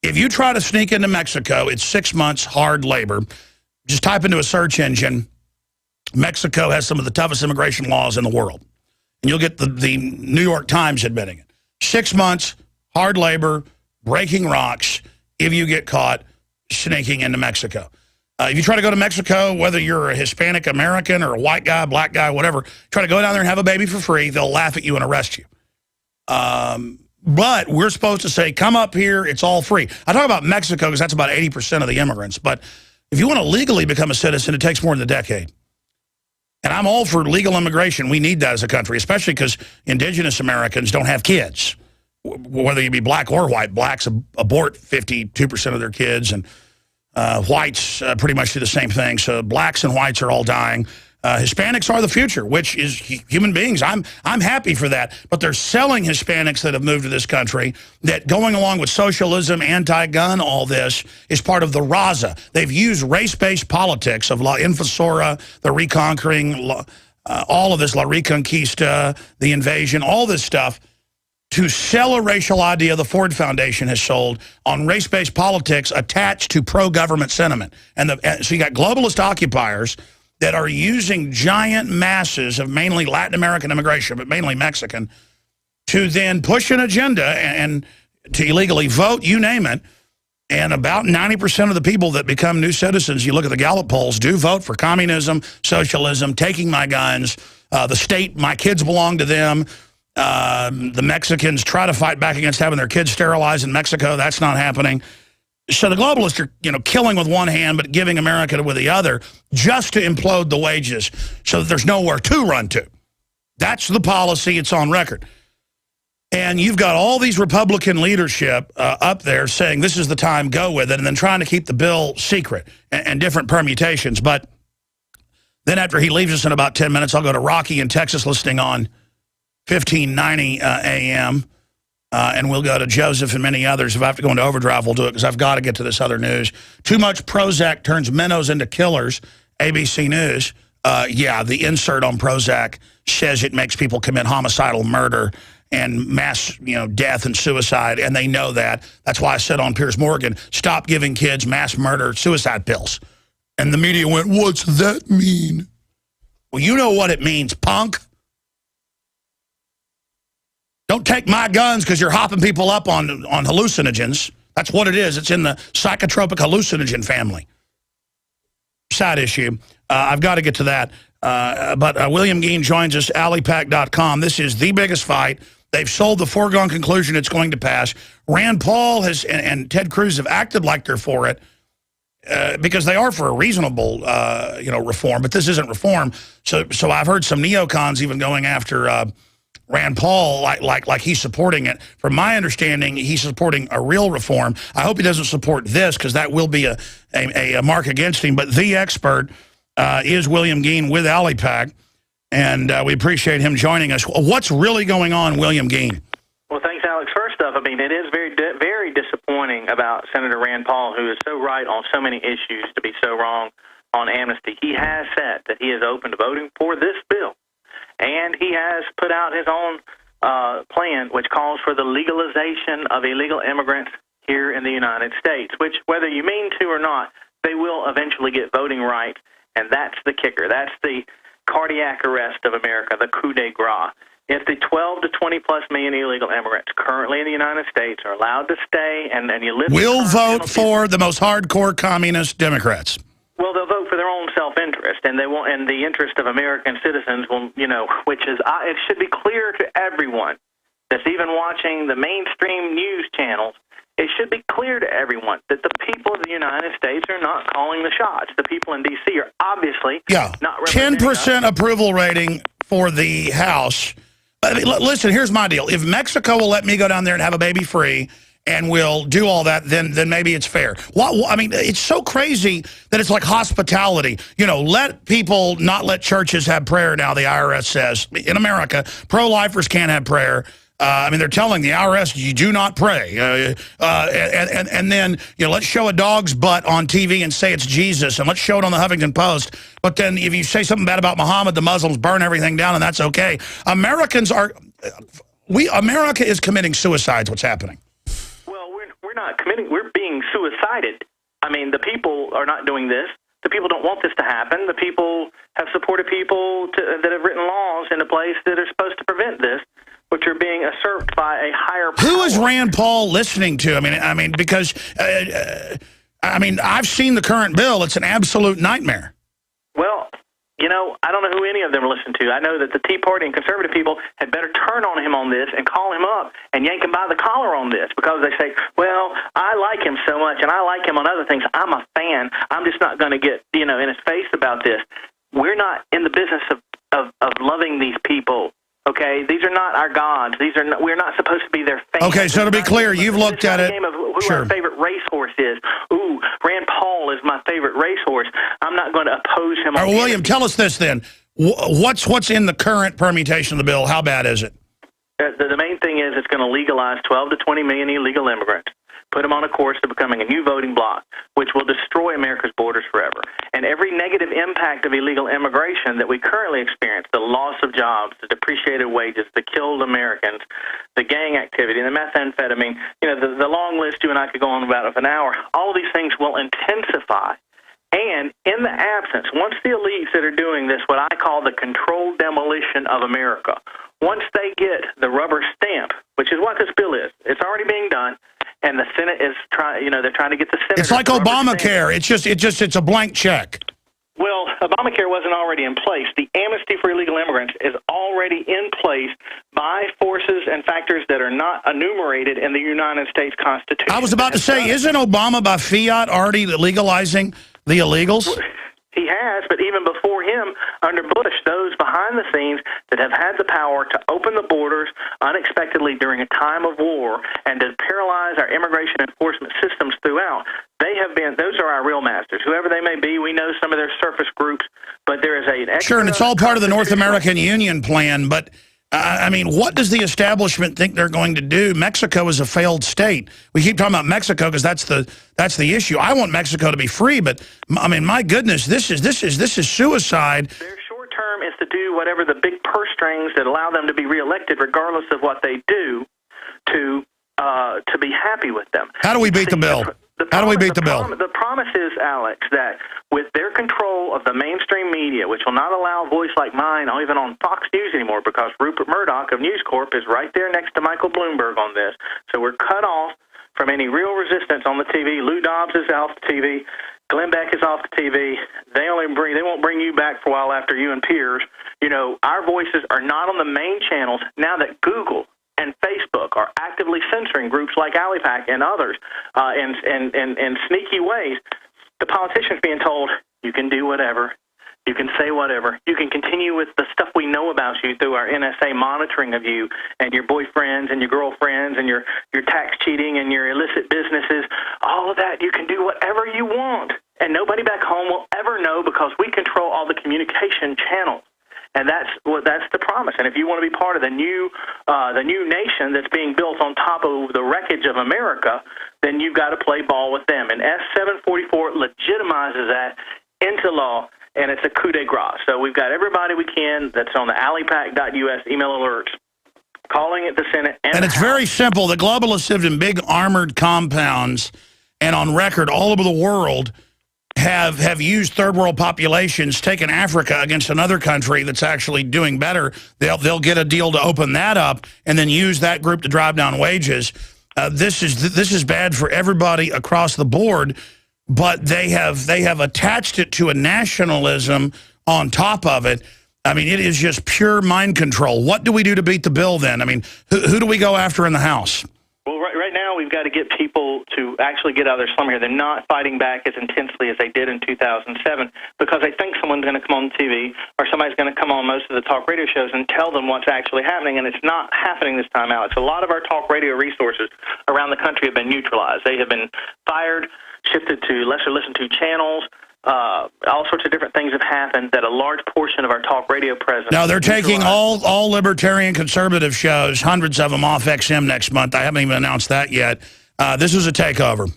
If you try to sneak into Mexico, it's 6 months hard labor. Just type into a search engine, Mexico has some of the toughest immigration laws in the world. And you'll get the New York Times admitting it. 6 months, hard labor, breaking rocks if you get caught sneaking into Mexico. If you try to go to Mexico, whether you're a Hispanic American or a white guy, black guy, whatever, try to go down there and have a baby for free, they'll laugh at you and arrest you. But we're supposed to say, come up here, it's all free. I talk about Mexico because that's about 80% of the immigrants. But if you want to legally become a citizen, it takes more than a decade. And I'm all for legal immigration. We need that as a country, especially because indigenous Americans don't have kids. Whether you be black or white, blacks abort 52% of their kids, and whites pretty much do the same thing. So blacks and whites are all dying. Hispanics are the future, which is human beings. I'm happy for that. But they're selling Hispanics that have moved to this country, that going along with socialism, anti-gun, all this is part of the Raza. They've used race-based politics of La Invasora, the reconquering, all of this, La Reconquista, the invasion, all this stuff, to sell a racial idea the Ford Foundation has sold on race-based politics attached to pro-government sentiment. And so you got globalist occupiers that are using giant masses of mainly Latin American immigration, but mainly Mexican, to then push an agenda and to illegally vote, you name it. And about 90% of the people that become new citizens, you look at the Gallup polls, do vote for communism, socialism, taking my guns, the state, my kids belong to them. The Mexicans try to fight back against having their kids sterilized in Mexico. That's not happening. So the globalists are, killing with one hand but giving America with the other just to implode the wages so that there's nowhere to run to. That's the policy. It's on record. And you've got all these Republican leadership up there saying this is the time, go with it, and then trying to keep the bill secret and different permutations. But then after he leaves us in about 10 minutes, I'll go to Rocky in Texas listening on 1590 AM. And we'll go to Joseph and many others. If I have to go into overdrive, we'll do it because I've got to get to this other news. Too much Prozac turns minnows into killers, ABC News. Yeah, the insert on Prozac says it makes people commit homicidal murder and mass death and suicide, and they know that. That's why I said on Piers Morgan, stop giving kids mass murder suicide pills. And the media went, what's that mean? Well, you know what it means, punk. Don't take my guns because you're hopping people up on hallucinogens. That's what it is. It's in the psychotropic hallucinogen family. Side issue. I've got to get to that. But William Geen joins us, Alipac.com. This is the biggest fight. They've sold the foregone conclusion it's going to pass. Rand Paul and Ted Cruz have acted like they're for it because they are for a reasonable, reform. But this isn't reform. So I've heard some neocons even going after Rand Paul, like he's supporting it. From my understanding, he's supporting a real reform. I hope he doesn't support this because that will be a mark against him. But the expert is William Geen with Alipac, and we appreciate him joining us. What's really going on, William Geen? Well, thanks, Alex. First off, it is very disappointing about Senator Rand Paul, who is so right on so many issues, to be so wrong on amnesty. He has said that he is open to voting for this bill. And he has put out his own plan, which calls for the legalization of illegal immigrants here in the United States, which, whether you mean to or not, they will eventually get voting rights, and that's the kicker. That's the cardiac arrest of America, the coup de grace. If the 12 to 20-plus million illegal immigrants currently in the United States are allowed to stay, and you live... Will vote for the most hardcore communist Democrats. Well, they'll vote for their own self-interest, and they won't, and the interest of American citizens will, which is, it should be clear to everyone that's even watching the mainstream news channels. It should be clear to everyone that the people of the United States are not calling the shots. The people in D.C. are obviously not representing 10% approval rating for the House. Listen, here's my deal. If Mexico will let me go down there and have a baby free, and we'll do all that, then maybe it's fair. I mean, it's so crazy that it's like hospitality. Let people not let churches have prayer now, the IRS says. In America, pro-lifers can't have prayer. They're telling the IRS, you do not pray. And then, let's show a dog's butt on TV and say it's Jesus, and let's show it on the Huffington Post. But then if you say something bad about Muhammad, the Muslims burn everything down, and that's okay. America is committing suicide, what's happening. not committing. We're being suicided. I mean, the people are not doing this. The people don't want this to happen. The people have supported people that have written laws into place that are supposed to prevent this, which are being usurped by a higher power. Who is Rand Paul listening to? I mean, because I've seen the current bill. It's an absolute nightmare. Well, you know, I don't know who any of them listen to. I know that the Tea Party and conservative people had better turn on him on this and call him up and yank him by the collar on this, because they say, well, I like him so much and I like him on other things. I'm a fan. I'm just not going to get, in his face about this. We're not in the business of loving these people. Okay, these are not our gods. We're not supposed to be their fans. Okay, so to be clear, you've looked at it. Game of who our favorite racehorse is. Ooh, Rand Paul is my favorite racehorse. I'm not going to oppose him. All right, William, tell us this then. What's in the current permutation of the bill? How bad is it? The main thing is it's going to legalize 12 to 20 million illegal immigrants, put them on a course to becoming a new voting bloc, which will destroy America's borders forever. And every negative impact of illegal immigration that we currently experience, the loss of jobs, the depreciated wages, the killed Americans, the gang activity, the methamphetamine, the long list you and I could go on about of an hour, all of these things will intensify. And in the absence, once the elites that are doing this, what I call the controlled demolition of America, once they get the rubber stamp, which is what this bill is, it's already being done, and the Senate is trying, they're trying to get the Senate. It's like Obamacare. It's a blank check. Well, Obamacare wasn't already in place. The amnesty for illegal immigrants is already in place by forces and factors that are not enumerated in the United States Constitution. I was about to say, isn't Obama by fiat already legalizing the illegals? He has, but even before him, under Bush, those behind the scenes that have had the power to open the borders unexpectedly during a time of war and to paralyze our immigration enforcement systems throughout, those are our real masters. Whoever they may be, we know some of their surface groups, but there is an extra... Sure, and it's all part of the North American Union plan, but... what does the establishment think they're going to do? Mexico is a failed state. We keep talking about Mexico because that's the issue. I want Mexico to be free, but my goodness, this is suicide. Their short term is to do whatever the big purse strings that allow them to be reelected, regardless of what they do, to be happy with them. How do we beat the bill? How do we beat the bill? The promise is, Alex, that with their control of the mainstream media, which will not allow a voice like mine even on Fox News anymore, because Rupert Murdoch of News Corp is right there next to Michael Bloomberg on this. So we're cut off from any real resistance on the TV. Lou Dobbs is off the TV. Glenn Beck is off the TV. They won't bring you back for a while after you and Piers. Our voices are not on the main channels now that Google and Facebook are actively censoring groups like AliPac and others in sneaky ways. The politicians being told, you can do whatever, you can say whatever, you can continue with the stuff we know about you through our NSA monitoring of you and your boyfriends and your girlfriends and your tax cheating and your illicit businesses, all of that, you can do whatever you want. And nobody back home will ever know because we control all the communication channels. And that's the promise. And if you want to be part of the new nation that's being built on top of the wreckage of America, then you've got to play ball with them. And S744 legitimizes that into law, and it's a coup de grace. So we've got everybody we can that's on the alipac.us email alerts calling it the Senate. And it's very simple. The globalists live in big armored compounds, and on record all over the world have used third world populations, taken Africa against another country that's actually doing better. They'll get a deal to open that up and then use that group to drive down wages. This is bad for everybody across the board, but they have attached it to a nationalism on top of it. It is just pure mind control. What do we do to beat the bill then? Who do we go after in the House? Well, right now we've got to get people to actually get out of their slumber here. They're not fighting back as intensely as they did in 2007 because they think someone's going to come on TV or somebody's going to come on most of the talk radio shows and tell them what's actually happening, and it's not happening this time, Alex. A lot of our talk radio resources around the country have been neutralized. They have been fired, shifted to lesser listened to channels. All sorts of different things have happened that a large portion of our talk radio presence... Now, they're taking all libertarian conservative shows, hundreds of them off XM next month. I haven't even announced that yet. This is a takeover.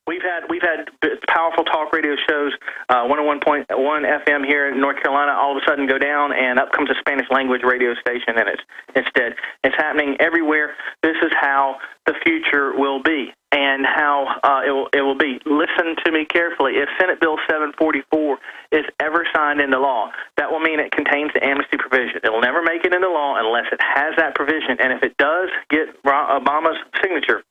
We've had powerful talk radio shows, 101.1 FM here in North Carolina, all of a sudden go down, and up comes a Spanish language radio station, and it's dead. It's happening everywhere. This is how the future will be. and how it will be. Listen to me carefully. If Senate Bill 744 is ever signed into law, that will mean it contains the amnesty provision. It will never make it into law unless it has that provision. And if it does get Obama's signature,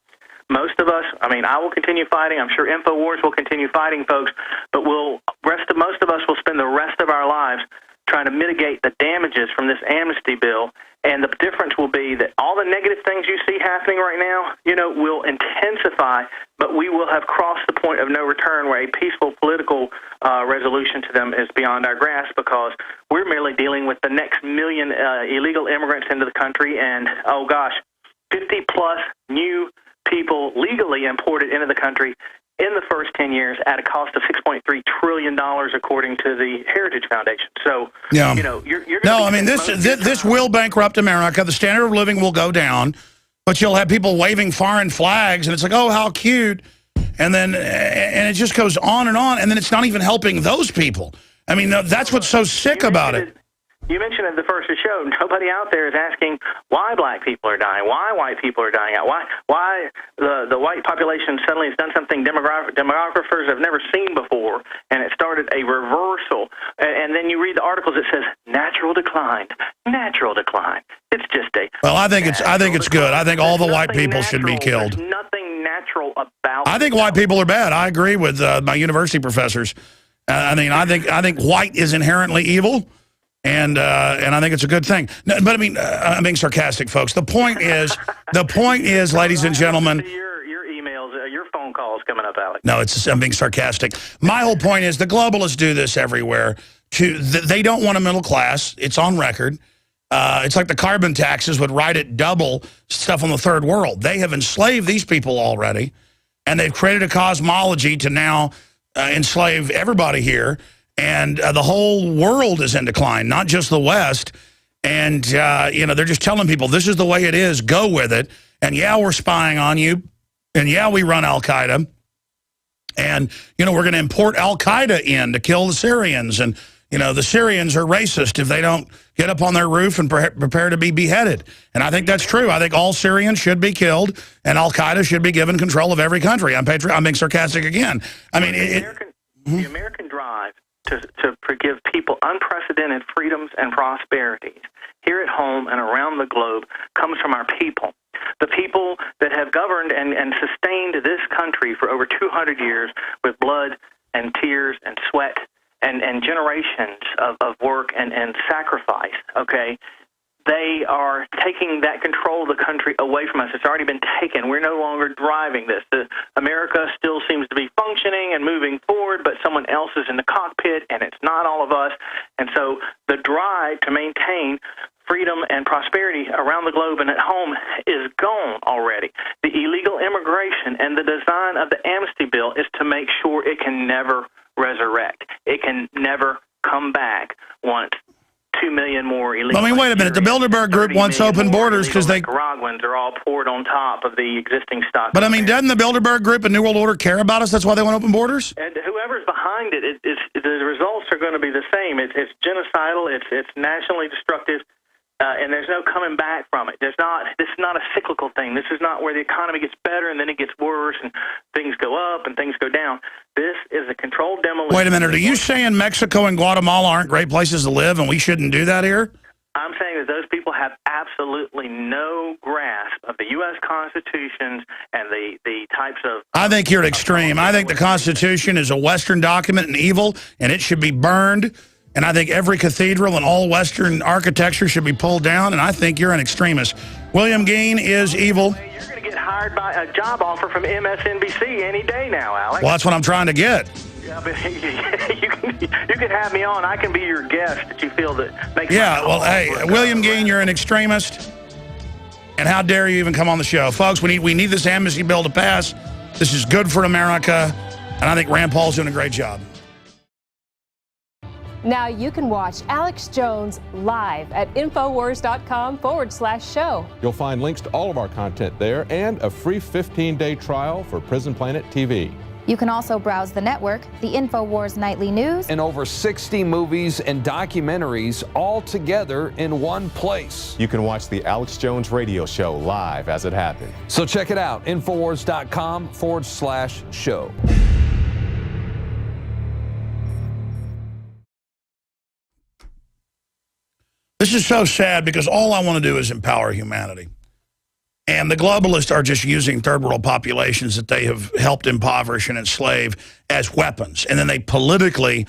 most of us, I will continue fighting. I'm sure InfoWars will continue fighting, folks, but most of us will spend the rest of our lives trying to mitigate the damages from this amnesty bill. And the difference will be that all the negative things you see happening right now, will intensify, but we will have crossed the point of no return where a peaceful political resolution to them is beyond our grasp, because we're merely dealing with the next million illegal immigrants into the country and, 50-plus new people legally imported into the country in the first 10 years at a cost of $6.3 trillion, according to the Heritage Foundation. So, yeah. You're this will bankrupt America. The standard of living will go down, but you'll have people waving foreign flags, and it's like, oh, how cute. And then and it just goes on, and then it's not even helping those people. That's what's so sick about it. You mentioned at the first of the show, nobody out there is asking why black people are dying, why white people are dying out, why the white population suddenly has done something demographers have never seen before, and it started a reversal. And then you read the articles, it says natural decline. It's just a well, I think it's good. I think all the white people should be killed. There's nothing natural about. I think white people are bad. I agree with my university professors. I think white is inherently evil. And I think it's a good thing. No, but I'm being sarcastic, folks. The point is, ladies and gentlemen. Your emails, your phone calls coming up, Alex. No, I'm being sarcastic. My whole point is the globalists do this everywhere. They don't want a middle class. It's on record. It's like the carbon taxes would write it double stuff on the third world. They have enslaved these people already, and they've created a cosmology to now enslave everybody here. And the whole world is in decline, not just the West. And, they're just telling people, this is the way it is, go with it. And, yeah, we're spying on you. And, yeah, we run al-Qaeda. And, we're going to import al-Qaeda in to kill the Syrians. And, the Syrians are racist if they don't get up on their roof and prepare to be beheaded. And I think that's true. I think all Syrians should be killed, and al-Qaeda should be given control of every country. I'm being sarcastic again. The American drive to give people unprecedented freedoms and prosperities here at home and around the globe comes from our people. The people that have governed and sustained this country for over 200 years with blood and tears and sweat and generations of work and sacrifice, okay? They are taking that control of the country away from us. It's already been taken. We're no longer driving this. America still seems to be functioning and moving forward, but someone else is in the cockpit, and it's not all of us. And so the drive to maintain freedom and prosperity around the globe and at home is gone already. The illegal immigration and the design of the amnesty bill is to make sure it can never resurrect. It can never come back once 2 million more illegal. Wait a minute. The Bilderberg Group wants open borders because Nicaraguans are all poured on top of the existing stock. But doesn't the Bilderberg Group and New World Order care about us? That's why they want open borders? And whoever's behind it, the results are going to be the same. It's genocidal. It's nationally destructive. And there's no coming back from it. This is not a cyclical thing. This is not where the economy gets better and then it gets worse and things go up and things go down. This is a controlled demolition. Wait a minute. Are you saying Mexico and Guatemala aren't great places to live and we shouldn't do that here? I'm saying that those people have absolutely no grasp of the U.S. Constitutions and the types of... I think you're extreme. I think the Constitution is a Western document and evil, and it should be burned. And I think every cathedral and all Western architecture should be pulled down, and I think you're an extremist. William Geen is evil. You're going to get hired by a job offer from MSNBC any day now, Alex. Well, that's what I'm trying to get. Yeah, but you can have me on. I can be your guest that you feel that makes... Yeah, well, hey, William Geen, you're an extremist. And how dare you even come on the show. Folks, we need this amnesty bill to pass. This is good for America, and I think Rand Paul's doing a great job. Now you can watch Alex Jones live at Infowars.com/show. You'll find links to all of our content there and a free 15-day trial for Prison Planet TV. You can also browse the network, the InfoWars Nightly News, and over 60 movies and documentaries all together in one place. You can watch the Alex Jones Radio Show live as it happens. So check it out, Infowars.com/show. This is so sad because all I want to do is empower humanity. And the globalists are just using third world populations that they have helped impoverish and enslave as weapons. And then they politically,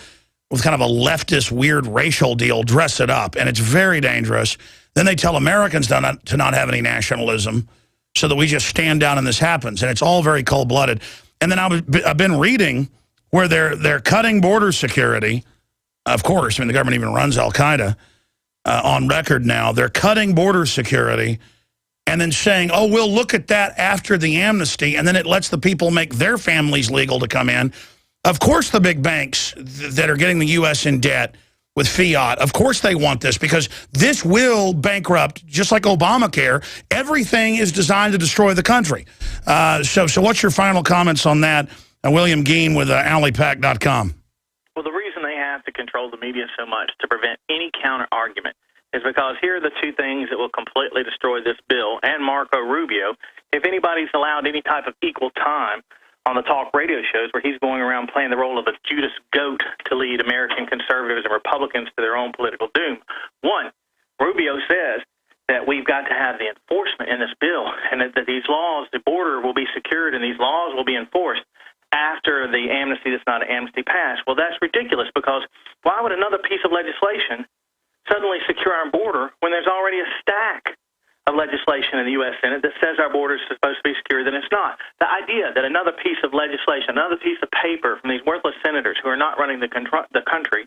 with kind of a leftist, weird racial deal, dress it up. And it's very dangerous. Then they tell Americans to not have any nationalism so that we just stand down and this happens. And it's all very cold-blooded. And then I've been reading where they're cutting border security. Of course, I mean, the government even runs Al-Qaeda on record now. They're cutting border security and then saying, oh, we'll look at that after the amnesty, and then it lets the people make their families legal to come in. Of course the big banks that are getting the U.S. in debt with fiat, of course they want this, because this will bankrupt, just like Obamacare. Everything is designed to destroy the country. So what's your final comments on that? William Geen with AlleyPack.com. Well, the reason they have to control the media so much to prevent any counter-argument is because here are the two things that will completely destroy this bill and Marco Rubio. If anybody's allowed any type of equal time on the talk radio shows where he's going around playing the role of a Judas goat to lead American conservatives and Republicans to their own political doom. One, Rubio says that we've got to have the enforcement in this bill, and that these laws, the border will be secured and these laws will be enforced after the amnesty that's not an amnesty passed. Well, that's ridiculous, because why would another piece of legislation suddenly secure our border when there's already a stack of legislation in the U.S. Senate that says our border is supposed to be secure, then it's not. The idea that another piece of legislation, another piece of paper from these worthless senators who are not running the country,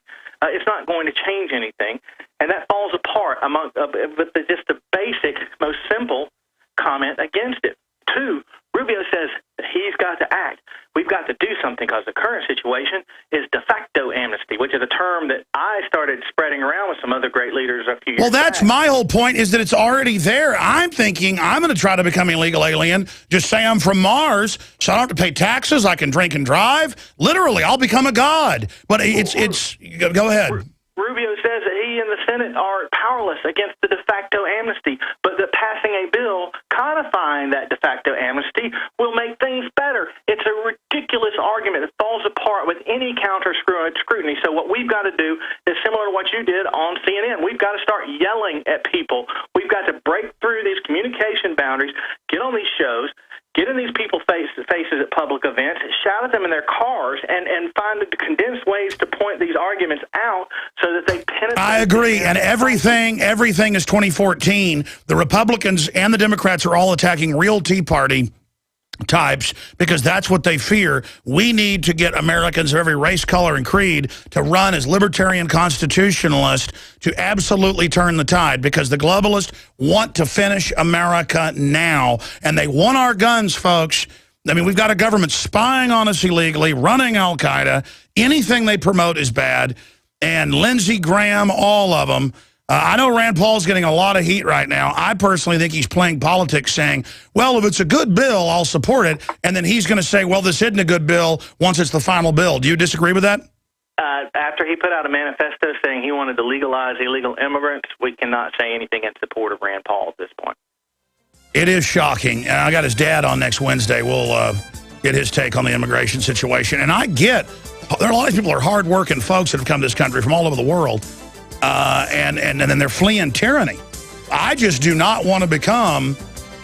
it's not going to change anything, and that falls apart with just the basic, most simple comment against it. Two, Rubio says that he's got to act. We've got to do something, because the current situation is de facto amnesty, which is a term that I started spreading around with some other great leaders a few years Well, that's back. my whole point, is that it's already there. I'm thinking I'm going to try to become an illegal alien. Just say I'm from Mars, so I don't have to pay taxes. I can drink and drive. Literally, I'll become a god. But it's go ahead. Rubio says that he and the Senate are powerless against the de facto amnesty, but that passing a bill codifying that de facto amnesty will make things better. It's a ridiculous argument that falls apart with any counter scrutiny. So what we've got to do is similar to what you did on CNN. We've got to start yelling at people. We've got to break through these communication boundaries, get on these shows, get in these people's faces at public events, shout at them in their cars, and find the condensed ways to point these arguments out so that they penetrate. I agree, and everything is 2014. The Republicans and the Democrats are all attacking real Tea Party types because that's what they fear. We need to get Americans of every race, color, and creed to run as libertarian constitutionalists to absolutely turn the tide, because the globalists want to finish America now, and they want our guns, folks. I mean, we've got a government spying on us illegally, running Al-Qaeda. Anything they promote is bad, and Lindsey Graham, all of them. I know Rand Paul's getting a lot of heat right now. I personally think he's playing politics, saying, well, if it's a good bill, I'll support it. And then he's going to say, well, this isn't a good bill once it's the final bill. Do you disagree with that? After he put out a manifesto saying he wanted to legalize illegal immigrants, we cannot say anything in support of Rand Paul at this point. It is shocking. I got his dad on next Wednesday. We'll get his take on the immigration situation. And I get, there are a lot of people who are hardworking folks that have come to this country from all over the world. And then they're fleeing tyranny. I just do not want to become,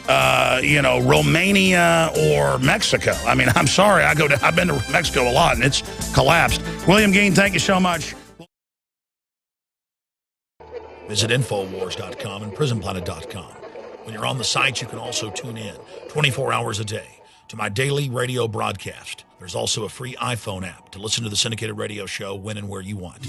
Romania or Mexico. I mean, I'm sorry. I've been to Mexico a lot, and it's collapsed. William Geen, thank you so much. Visit Infowars.com and PrisonPlanet.com. When you're on the site, you can also tune in 24 hours a day to my daily radio broadcast. There's also a free iPhone app to listen to the syndicated radio show when and where you want.